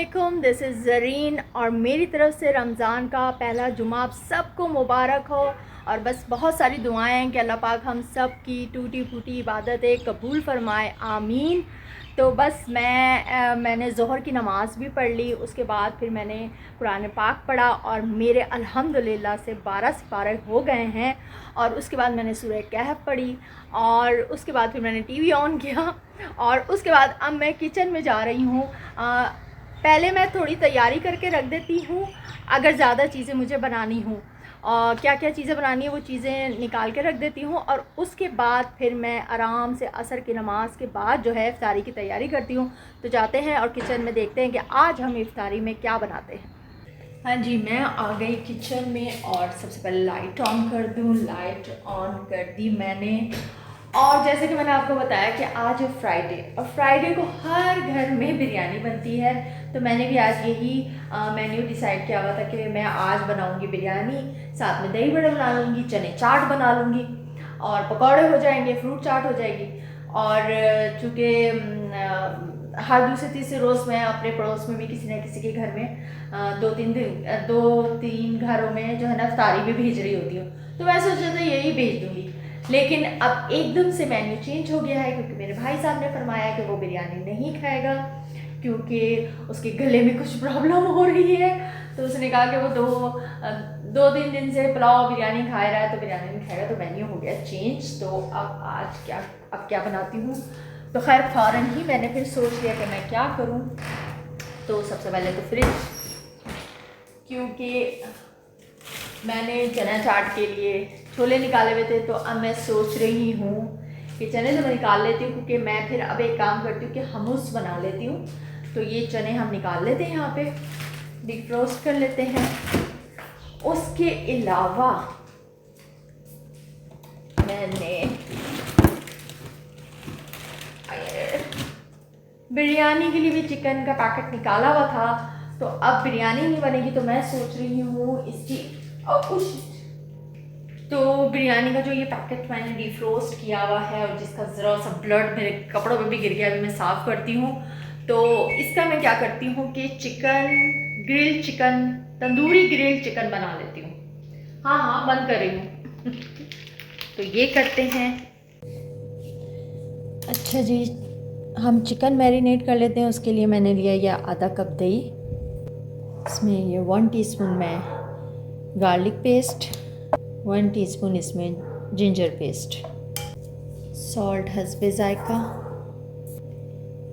अस्सलामुअलैकुम, this is Zareen और मेरी तरफ से रमज़ान का पहला जुमा आप सबको मुबारक हो। और बस बहुत सारी दुआएं हैं कि अल्लाह पाक हम सब की टूटी फूटी इबादतें कबूल फरमाए, आमीन। तो बस मैंने ज़ोहर की नमाज़ भी पढ़ ली, उसके बाद फिर मैंने कुरान पाक पढ़ा और मेरे अल्हम्दुलिल्लाह से 12 सिपारे हो गए हैं। और उसके बाद मैंने सूरह कहफ पढ़ी और उसके बाद फिर मैंने टीवी ऑन किया और उसके बाद अब मैं किचन में जा रही हूँ। पहले मैं थोड़ी तैयारी करके रख देती हूँ अगर ज़्यादा चीज़ें मुझे बनानी हूँ, और क्या क्या चीज़ें बनानी है वो चीज़ें निकाल के रख देती हूँ। और उसके बाद फिर मैं आराम से असर की नमाज़ के बाद जो है इफ्तारी की तैयारी करती हूँ। तो जाते हैं और किचन में देखते हैं कि आज हम इफ्तारी में क्या बनाते हैं। हाँ जी, मैं आ गई किचन में और सबसे पहले लाइट ऑन कर दूँ। लाइट ऑन कर दी मैंने। और जैसे कि मैंने आपको बताया कि आज है फ्राइडे और फ्राइडे को हर घर में बिरयानी बनती है। तो मैंने भी आज यही मेन्यू डिसाइड किया हुआ था कि मैं आज बनाऊंगी बिरयानी, साथ में दही बड़ा बना लूँगी, चने चाट बना लूँगी और पकौड़े हो जाएंगे, फ्रूट चाट हो जाएगी। और चूँकि हर दूसरे तीसरे रोज़ मैं अपने पड़ोस में भी किसी न किसी के घर में दो तीन घरों में जो है ना इफ्तारी भी भेज रही होती हूँ। तो मैं सोचा था यही भेज दूँगी, लेकिन अब एकदम से मेन्यू चेंज हो गया है क्योंकि मेरे भाई साहब ने फरमाया कि वो बिरयानी नहीं खाएगा क्योंकि उसके गले में कुछ प्रॉब्लम हो रही है। तो उसने कहा कि वो दो तीन दिन से पुलाव बिरयानी खा रहा है तो बिरयानी नहीं खाएगा। तो मेन्यू हो गया चेंज। तो अब आज क्या बनाती हूँ। तो खैर फ़ौरन ही मैंने फिर सोच लिया कि मैं क्या करूँ। तो सबसे पहले तो फ्रिज, क्योंकि मैंने चना चाट के लिए छोले निकाले हुए थे। तो अब मैं सोच रही हूँ कि चने तो मैं निकाल लेती हूँ क्योंकि मैं फिर अब एक काम करती हूँ कि हमूस बना लेती हूँ। तो ये चने हम निकाल लेते हैं, यहाँ पे डिफ्रोस्ट कर लेते हैं। उसके अलावा मैंने बिरयानी के लिए भी चिकन का पैकेट निकाला हुआ था। तो अब बिरयानी नहीं बनेगी तो मैं सोच रही हूँ इसकी तो बिरयानी का जो ये पैकेट मैंने डिफ्रोस्ट किया हुआ है और जिसका ज़रा सा ब्लड मेरे कपड़ों पे भी गिर गया, अभी मैं साफ़ करती हूँ। तो इसका मैं क्या करती हूँ कि grill chicken, tandoori grill chicken बना लेती हूँ। हाँ बंद कर रही हूँ। तो ये करते हैं। अच्छा जी, हम चिकन मैरिनेट कर लेते हैं। उसके लिए मैंने लिया यह आधा कप दही, इसमें ये 1 टीस्पून मैं गार्लिक पेस्ट, 1 टीस्पून इसमें जिंजर पेस्ट, सॉल्ट हस्बे ज़ायका,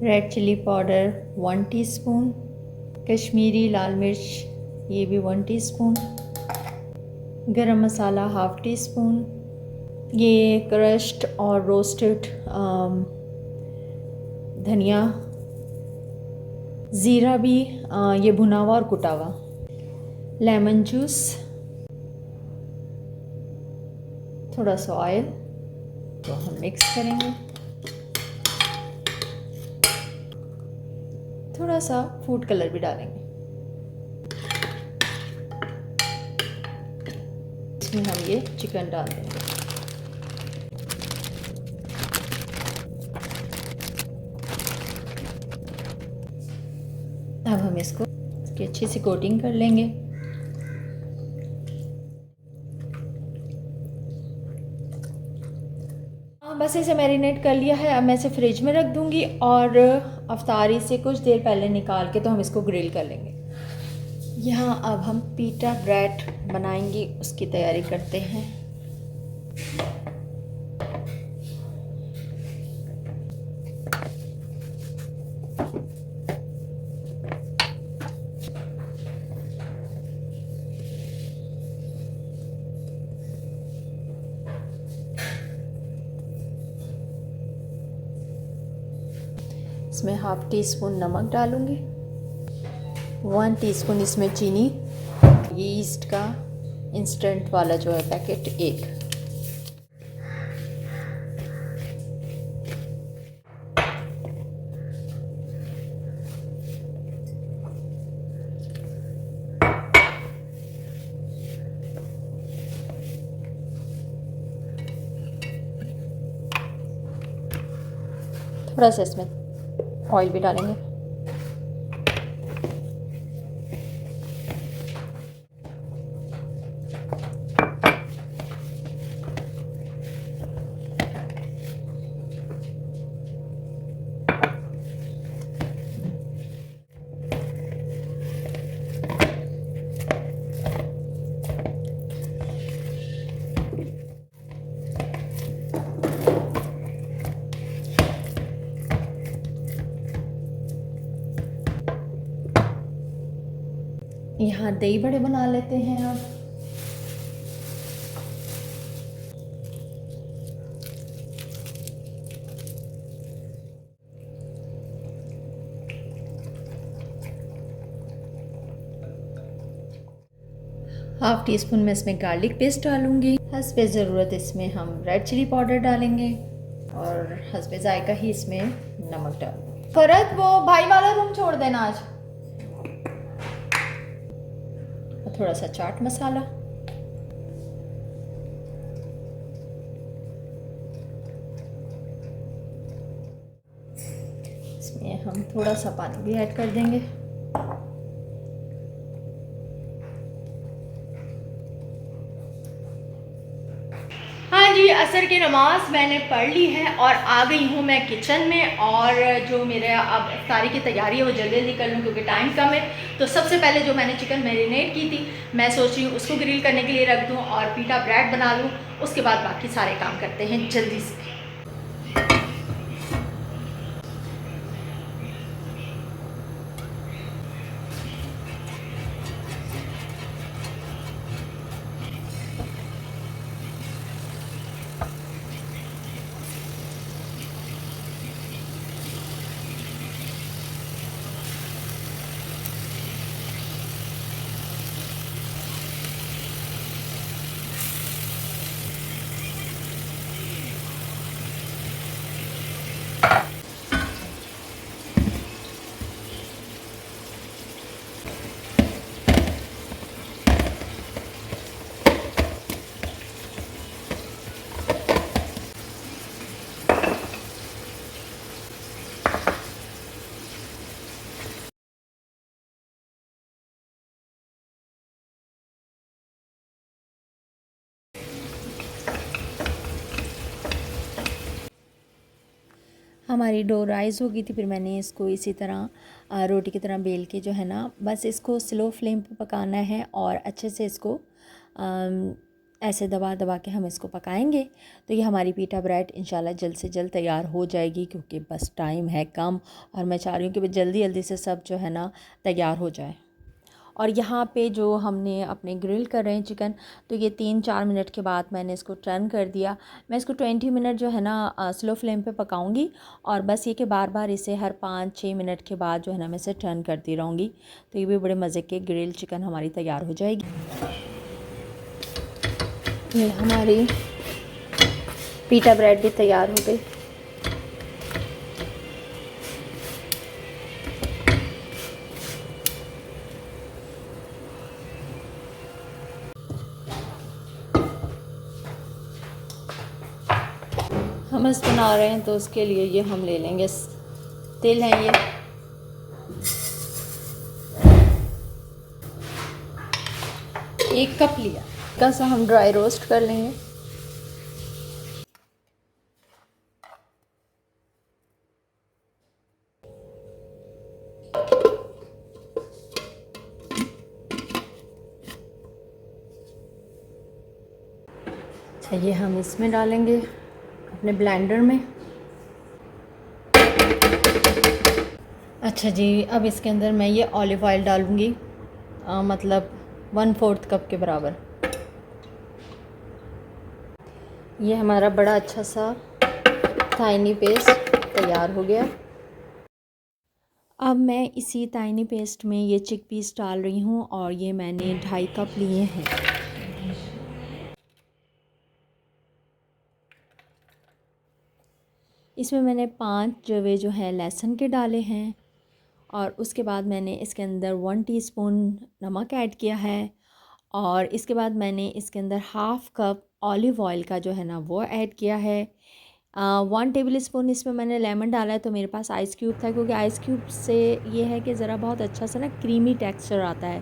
red chilli powder 1 teaspoon, Kashmiri लाल मिर्च ये भी 1 टीस्पून, गरम मसाला 1/2 टीस्पून, ये क्रश्ड और रोस्टेड धनिया, ज़ीरा भी ये भुना हुआ और कुटा हुआ, लेमन जूस, थोड़ा सा ऑयल, तो हम मिक्स करेंगे। थोड़ा सा फूड कलर भी डालेंगे। इसमें हम ये चिकन डाल देंगे। अब हम इसको अच्छी सी कोटिंग कर लेंगे। बस इसे मैरिनेट कर लिया है। अब मैं इसे फ्रिज में रख दूंगी और अफ्तारी से कुछ देर पहले निकाल के तो हम इसको ग्रिल कर लेंगे। यहाँ अब हम पीटा ब्रेड बनाएंगे, उसकी तैयारी करते हैं। इसमें 1/2 टीस्पून नमक डालूंगी, 1 टीस्पून इसमें चीनी, यीस्ट का इंस्टेंट वाला जो है पैकेट 1, थोड़ा सा इसमें ऑयल भी डालेंगे। यहाँ दही बड़े बना लेते हैं अब। हाफ़ टी स्पून में इसमें गार्लिक पेस्ट डालूँगी। हस्बे ज़रूरत इसमें हम रेड चिली पाउडर डालेंगे और हस्बे ज़ायका ही इसमें नमक डालूँगी। फरत वो भाई वाला रूम छोड़ देना आज। और थोड़ा सा चाट मसाला, इसमें हम थोड़ा सा पानी भी ऐड कर देंगे। हाँ जी, असर की नमाज़ मैंने पढ़ ली है और आ गई हूँ मैं किचन में। और जो मेरे अब इफ्तारी की तैयारी है वो जल्दी जल्दी कर लूँ क्योंकि टाइम कम है। तो सबसे पहले जो मैंने चिकन मैरिनेट की थी मैं सोच रही हूँ उसको ग्रिल करने के लिए रख दूँ और पीटा ब्रेड बना लूँ। उसके बाद बाकी सारे काम करते हैं जल्दी से। हमारी डो राइज़ हो गई थी, फिर मैंने इसको इसी तरह रोटी की तरह बेल के जो है ना बस इसको स्लो फ्लेम पे पकाना है और अच्छे से इसको ऐसे दबा दबा के हम इसको पकाएंगे। तो ये हमारी पीटा ब्रेड इंशाल्लाह जल्द से जल्द तैयार हो जाएगी क्योंकि बस टाइम है कम और मैं चाह रही हूँ कि जल्दी जल्दी से सब जो है ना तैयार हो जाए। और यहाँ पे जो हमने अपने ग्रिल कर रहे हैं चिकन, तो ये 3-4 मिनट के बाद मैंने इसको टर्न कर दिया। मैं इसको 20 मिनट जो है ना स्लो फ्लेम पे पकाऊंगी और बस ये कि बार बार इसे हर 5-6 मिनट के बाद जो है ना मैं इसे टर्न करती रहूँगी। तो ये भी बड़े मज़े के ग्रिल चिकन हमारी तैयार हो जाएगी। ये हमारी पीटा ब्रेड भी तैयार हो गई। हमस बना रहे हैं तो उसके लिए ये हम ले लेंगे, तेल है ये। एक कप लिया, का सा हम ड्राई रोस्ट कर लेंगे। अच्छा, ये हम इसमें डालेंगे अपने ब्लेंडर में। अच्छा जी, अब इसके अंदर मैं ये ऑलिव ऑयल डालूँगी, मतलब 1/4 कप के बराबर। ये हमारा बड़ा अच्छा सा ताहिनी पेस्ट तैयार हो गया। अब मैं इसी ताहिनी पेस्ट में ये चिकपीस डाल रही हूँ और ये मैंने 2.5 कप लिए हैं। इसमें मैंने 5 जवे जो है लहसुन के डाले हैं और उसके बाद मैंने इसके अंदर 1 टीस्पून नमक ऐड किया है और इसके बाद मैंने इसके अंदर 1/2 कप ऑलिव ऑयल का जो है ना वो ऐड किया है। 1 टेबल स्पून इसमें मैंने लेमन डाला है, तो मेरे पास आइस क्यूब था क्योंकि आइस क्यूब से ये है कि ज़रा बहुत अच्छा सा ना क्रीमी टेक्सचर आता है,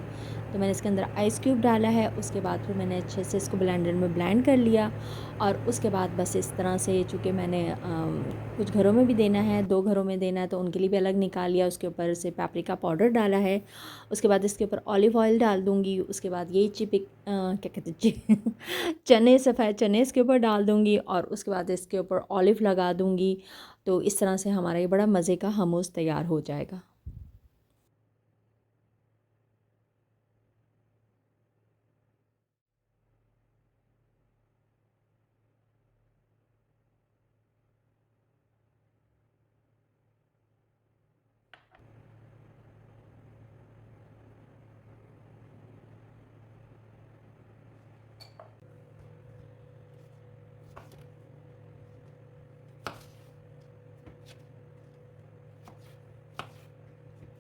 तो मैंने इसके अंदर आइस क्यूब डाला है। उसके बाद फिर मैंने अच्छे से इसको ब्लेंडर में ब्लेंड कर लिया और उसके बाद बस इस तरह से, चूँकि मैंने कुछ घरों में भी देना है, 2 घरों में देना है, तो उनके लिए भी अलग निकाल लिया। उसके ऊपर से पेपरिका पाउडर डाला है। उसके बाद इसके ऊपर ऑलिव ऑयल डाल दूँगी। उसके बाद यही क्या कहते हैं चने, सफ़ेद चने इसके ऊपर डाल दूँगी और उसके बाद इसके ऊपर ऑलिव लगा दूँगी। तो इस तरह से हमारा ये बड़ा मज़े का हमूस तैयार हो जाएगा।